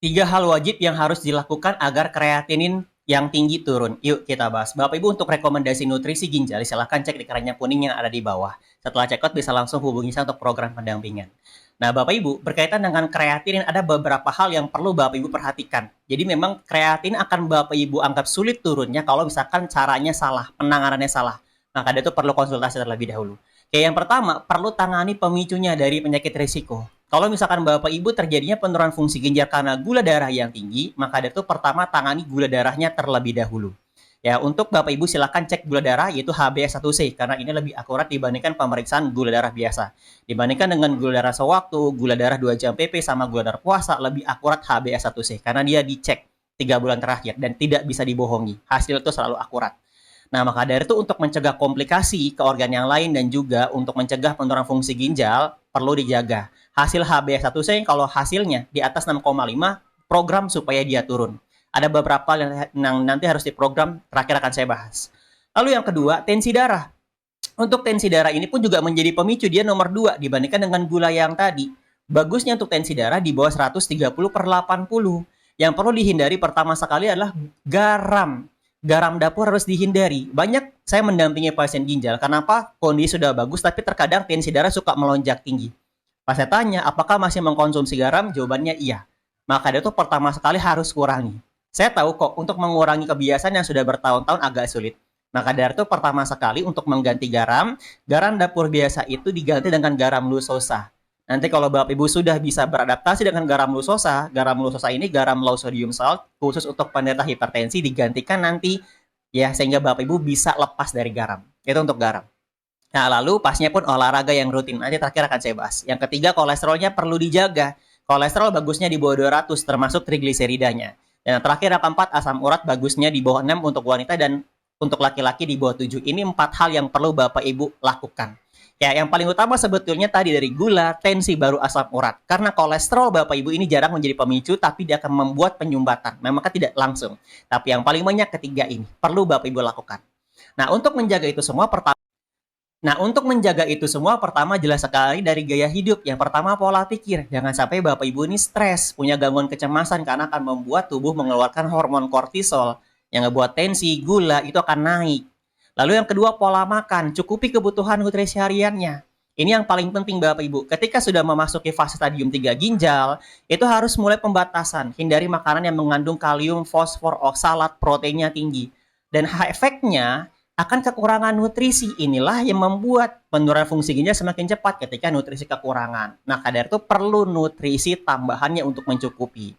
Tiga hal wajib yang harus dilakukan agar kreatinin yang tinggi turun. Yuk kita bahas. Bapak Ibu untuk rekomendasi nutrisi ginjal, silahkan cek di keranjang kuning yang ada di bawah. Setelah cekot bisa langsung hubungi saya untuk program pendampingan. Nah Bapak Ibu, berkaitan dengan kreatinin ada beberapa hal yang perlu Bapak Ibu perhatikan. Jadi memang kreatin akan Bapak Ibu anggap sulit turunnya kalau misalkan caranya salah, penanganannya salah. Maka itu perlu konsultasi terlebih dahulu. Yang pertama, perlu tangani pemicunya dari penyakit risiko. Kalau misalkan Bapak Ibu terjadinya penurunan fungsi ginjal karena gula darah yang tinggi, maka itu pertama tangani gula darahnya terlebih dahulu. Ya, untuk Bapak Ibu silakan cek gula darah yaitu HbA1c karena ini lebih akurat dibandingkan pemeriksaan gula darah biasa. Dibandingkan dengan gula darah sewaktu, gula darah 2 jam PP sama gula darah puasa lebih akurat HbA1c karena dia dicek 3 bulan terakhir dan tidak bisa dibohongi. Hasil itu selalu akurat. Nah, maka dari itu untuk mencegah komplikasi ke organ yang lain dan juga untuk mencegah penurunan fungsi ginjal perlu dijaga. Hasil HbA1c kalau hasilnya di atas 6,5 program supaya dia turun. Ada beberapa yang nanti harus diprogram, terakhir akan saya bahas. Lalu yang kedua, tensi darah. Untuk tensi darah ini pun juga menjadi pemicu, dia nomor 2 dibandingkan dengan gula yang tadi. Bagusnya untuk tensi darah di bawah 130/80. Yang perlu dihindari pertama sekali adalah garam. Garam dapur harus dihindari. Banyak saya mendampingi pasien ginjal. Kenapa? Kondisi sudah bagus, tapi terkadang tensi darah suka melonjak tinggi. Pas saya tanya, apakah masih mengkonsumsi garam? Jawabannya iya. Maka itu pertama sekali harus kurangi. Saya tahu kok, untuk mengurangi kebiasaan yang sudah bertahun-tahun agak sulit. Maka dari itu pertama sekali untuk mengganti garam, garam dapur biasa itu diganti dengan garam lusosa. Nanti kalau Bapak Ibu sudah bisa beradaptasi dengan garam lusosa ini garam low sodium salt khusus untuk penderita hipertensi digantikan nanti ya sehingga Bapak Ibu bisa lepas dari garam. Itu untuk garam. Nah, lalu pasnya pun olahraga yang rutin. Nanti terakhir akan saya bahas. Yang ketiga, kolesterolnya perlu dijaga. Kolesterol bagusnya di bawah 200 termasuk trigliseridanya. Dan yang terakhir, yang keempat, asam urat bagusnya di bawah 6 untuk wanita dan untuk laki-laki di bawah 7. Ini 4 hal yang perlu Bapak Ibu lakukan. Ya, yang paling utama sebetulnya tadi dari gula, tensi, baru asam urat. Karena kolesterol Bapak Ibu ini jarang menjadi pemicu, tapi dia akan membuat penyumbatan. Memang tidak langsung. Tapi yang paling banyak ketiga ini, perlu Bapak Ibu lakukan. Nah, untuk menjaga itu semua, pertama jelas sekali dari gaya hidup. Yang pertama pola pikir. Jangan sampai Bapak Ibu ini stres, punya gangguan kecemasan karena akan membuat tubuh mengeluarkan hormon kortisol yang ngebuat tensi, gula itu akan naik. Lalu yang kedua pola makan, cukupi kebutuhan nutrisi hariannya. Ini yang paling penting Bapak Ibu. Ketika sudah memasuki fase stadium 3 ginjal, itu harus mulai pembatasan. Hindari makanan yang mengandung kalium, fosfor, oksalat, proteinnya tinggi. Dan efeknya akan kekurangan nutrisi inilah yang membuat penurunan fungsi ginjal semakin cepat ketika nutrisi kekurangan. Nah, kadar itu perlu nutrisi tambahannya untuk mencukupi.